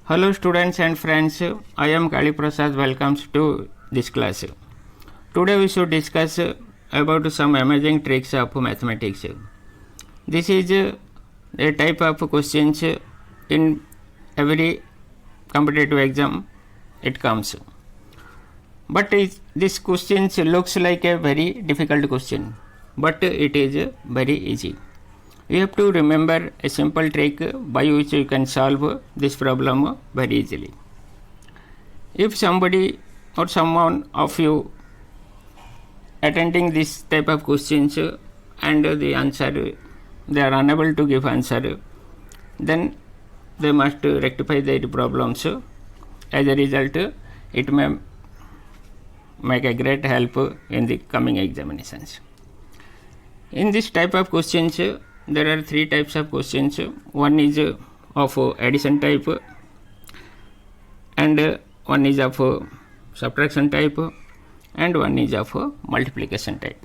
Hello students and friends, I am Kali Prasad. Welcomes to this class. Today we should discuss about some amazing tricks of mathematics. This is a type of questions in every competitive exam it comes. But this question looks like a very difficult question, but it is very easy. You have to remember a simple trick by which you can solve this problem very easily. If somebody or someone of you attending this type of questions and the answer, they are unable to give answer, then they must rectify their problems. As a result, it may make a great help in the coming examinations. In this type of questions, there are three types of questions. One is of addition type, and one is of subtraction type, and one is of multiplication type.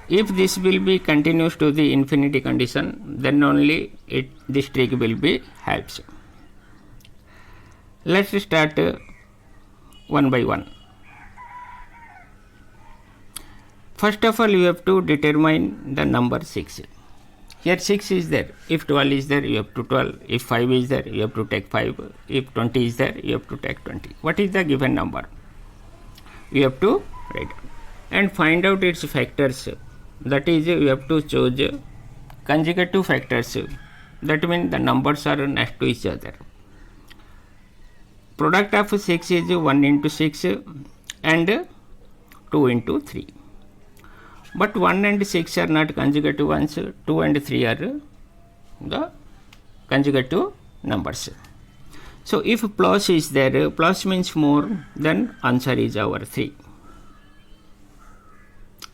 If this will be continuous to the infinity condition, then only this trick will be helps. Let's start one by one. First of all, you have to determine the number 6. Here 6 is there. If 12 is there, you have to 12. If 5 is there, you have to take 5. If 20 is there, you have to take 20. What is the given number? You have to write and find out its factors. That is, you have to choose consecutive factors. That means the numbers are next to each other. Product of 6 is 1 into 6 and 2 into 3. But 1 and 6 are not consecutive ones, 2 and 3 are the consecutive numbers. So if plus is there, plus means more, then answer is our 3.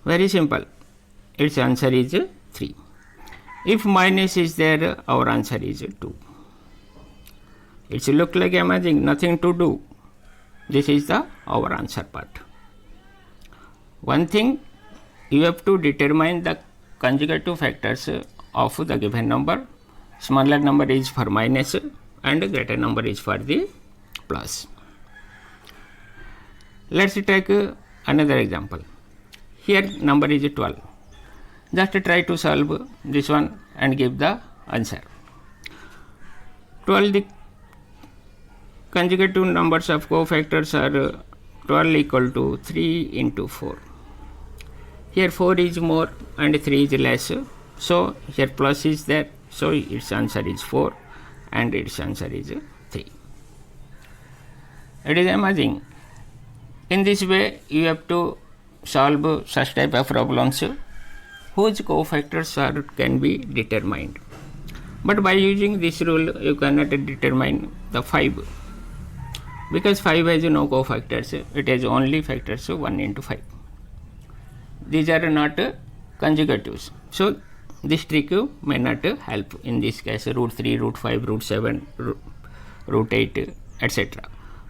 Very simple. Its answer is 3. If minus is there, our answer is 2. It look like amazing, nothing to do. This is our answer part. One thing, you have to determine the consecutive factors of the given number. Smaller number is for minus and greater number is for the plus. Let's take another example. Here number is 12. Just try to solve this one and give the answer. 12, the consecutive numbers of cofactors are 12 equal to 3 into 4. Here 4 is more and 3 is less, so here plus is there, so its answer is 4 and its answer is 3. It is amazing. In this way, you have to solve such type of problems whose cofactors can be determined. But by using this rule, you cannot determine the 5 because 5 has no cofactors, it has only factors 1 into 5. These are not consecutives. So this trick may not help in this case. Root 3, root 5, root 7, root 8, etc.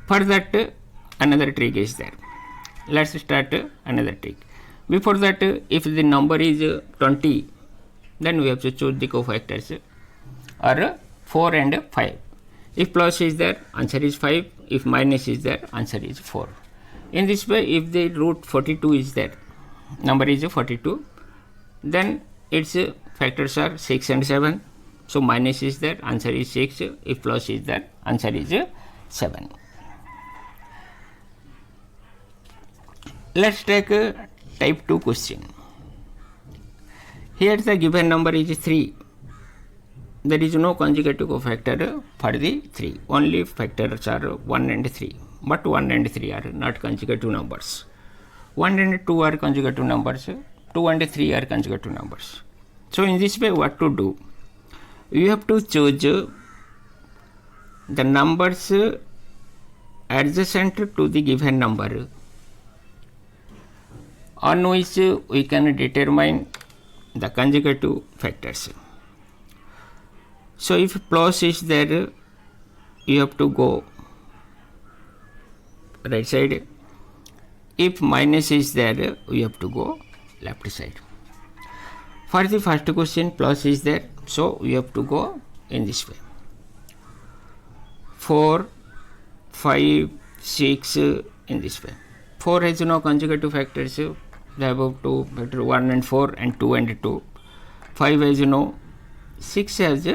For that, another trick is there. Let's start another trick. Before that, if the number is 20, then we have to choose the cofactors are 4 and 5. If plus is there, answer is 5. If minus is there, answer is 4. In this way, if the root 42 is there, number is 42, then its factors are 6 and 7. So minus is there, answer is 6. If plus is there, answer is 7. Let's take a type 2 question. Here the given number is 3. There is no consecutive cofactor for the 3. Only factors are 1 and 3. But 1 and 3 are not consecutive numbers. 1 and 2 are consecutive numbers, 2 and 3 are consecutive numbers. So in this way, what to do? You have to choose the numbers adjacent to the given number on which we can determine the consecutive factors. So if plus is there, you have to go right side. If minus is there, we have to go left side. For the first question, plus is there, so we have to go in this way. 4, 5, 6 in this way. 4 has no consecutive factors. The above two factor 1 and 4 and 2 and 2. 5 has no. 6 has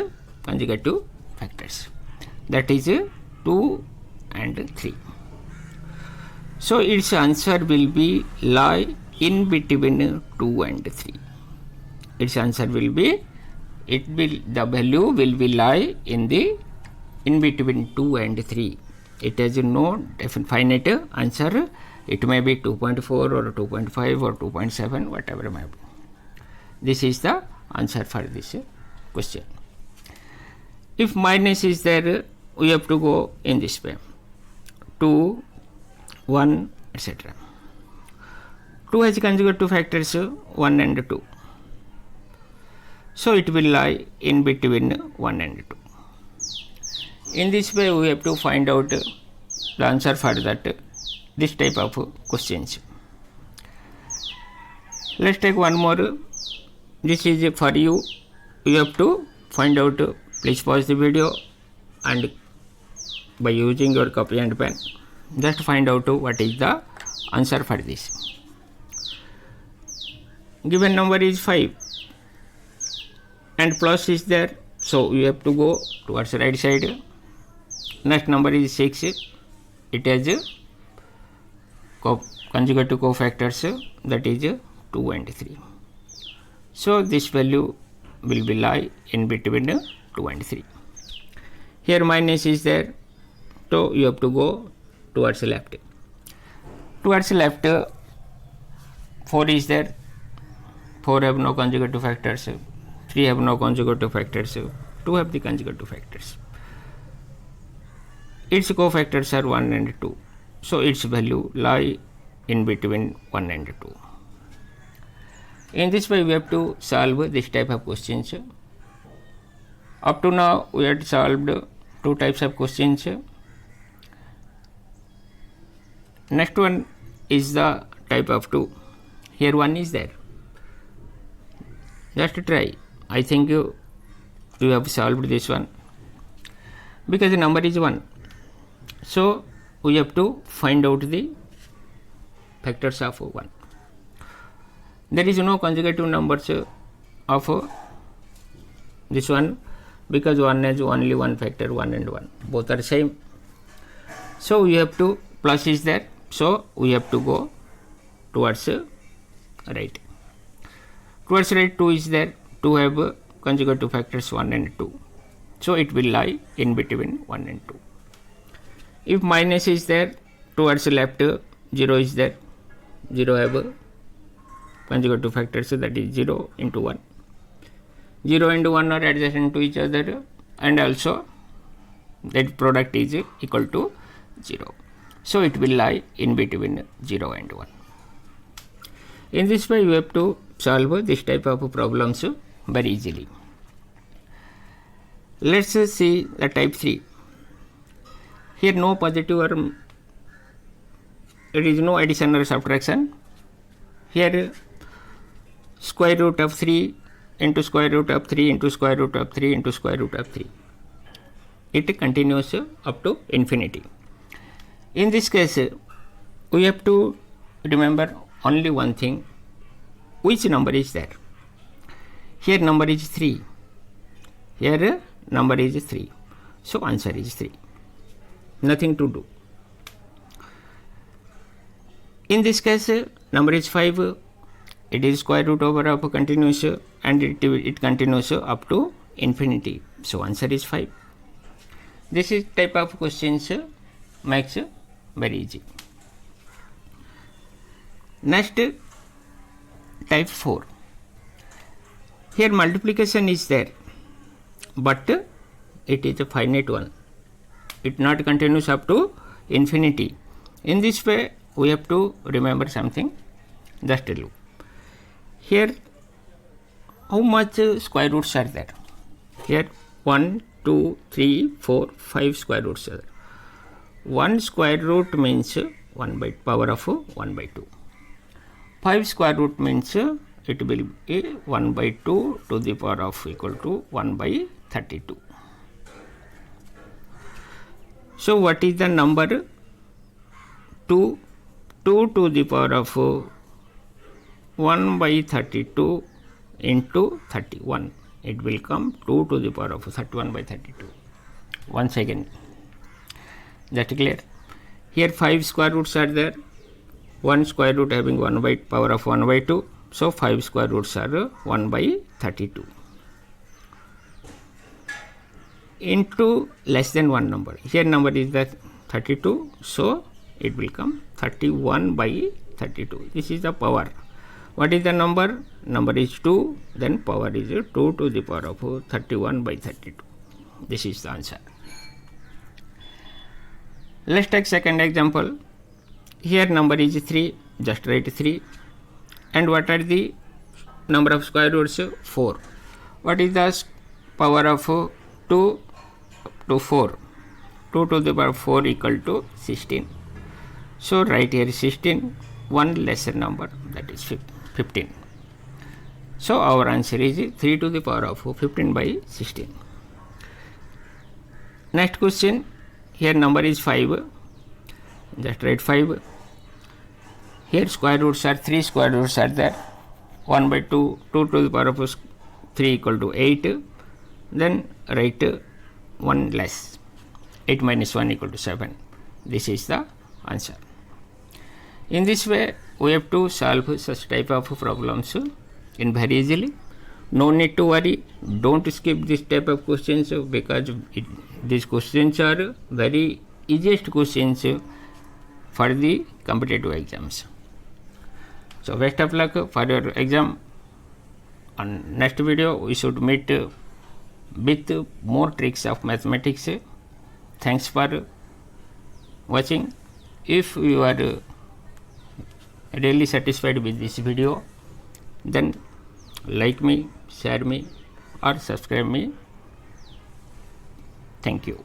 consecutive factors. That is 2 and 3. So its answer will be lie in between 2 and 3. Its answer will be, the value will be lie in between 2 and 3. It has no finite answer. It may be 2.4 or 2.5 or 2.7, whatever may be. This is the answer for this question. If minus is there, we have to go in this way. 2, 1, etc. 2 has consecutive factors 1 and 2. So it will lie in between 1 and 2. In this way, we have to find out the answer for that this type of questions. Let's take one more. This is for you. You have to find out. Please pause the video and by using your copy and pen, just find out what is the answer for this. Given number is 5 and plus is there, so you have to go towards the right side. Next number is 6. It has consecutive cofactors, that is 2 and 3. So this value will be lie in between 2 and 3. Here minus is there, so you have to go towards the left. Towards the left, 4 is there. 4 have no consecutive factors. 3 have no consecutive factors. 2 have the consecutive factors. Its cofactors are 1 and 2. So its value lie in between 1 and 2. In this way, we have to solve this type of questions. Up to now, we had solved 2 types of questions. Next one is the type of 2. Here 1 is there. Just try. I think you have solved this one because the number is 1. So we have to find out the factors of 1. There is no consecutive numbers of this one because 1 has only one factor, 1 and 1. Both are same. So we have to, plus is there. So we have to go towards right. Towards right 2 is there. 2 have consecutive factors 1 and 2. So it will lie in between 1 and 2. If minus is there, towards left 0 is there. 0 have consecutive factors, that is 0 into 1. 0 and 1 are adjacent to each other and also that product is equal to 0. So it will lie in between 0 and 1. In this way, you have to solve this type of problems very easily. Let's see the type 3. Here no positive or there is no addition or subtraction. Here square root of 3 into square root of 3 into square root of 3 into square root of 3. It continues up to infinity. In this case, we have to remember only one thing. Which number is there? Here number is 3. Here number is 3. So answer is 3. Nothing to do. In this case, number is 5. It is square root over of continuous and it continues up to infinity. So answer is 5. This is type of questions makes very easy. Next, type 4. Here multiplication is there, but it is a finite one. It not continues up to infinity. In this way, we have to remember something. Just tell you. Here, how much square roots are there? Here 1, 2, 3, 4, 5 square roots are there. 1 square root means 1 by power of 1 by 2. 5 square root means it will be 1 by 2 to the power of equal to 1 by 32. So what is the number 2 to the power of 1 by 32 into 31? It will come 2 to the power of 31 by 32. Once again, that clear? Here 5 square roots are there. One square root having 1 by power of 1 by 2. So 5 square roots are 1 by 32. Into less than one number. Here number is that 32. So it will come 31 by 32. This is the power. What is the number? Number is 2. Then power is 2 to the power of 31 by 32. This is the answer. Let's take second example. Here number is 3. Just write 3. And what are the number of square roots? 4. What is the power of 2 to 4? 2 to the power of 4 equal to 16. So write here 16, one lesser number, that is 15. So our answer is 3 to the power of 15 by 16. Next question. Here number is 5. Just write 5. Here square roots are 3 square roots are there. 1 by 2, 2 to the power of 3 equal to 8. Then write 1 less. 8 minus 1 equal to 7. This is the answer. In this way, we have to solve such type of problems in very easily. No need to worry. Don't skip this type of questions because these questions are very easiest questions for the competitive exams. So best of luck for your exam. On next video, we should meet with more tricks of mathematics. Thanks for watching. If you are really satisfied with this video, then like me, share me or subscribe me. Thank you.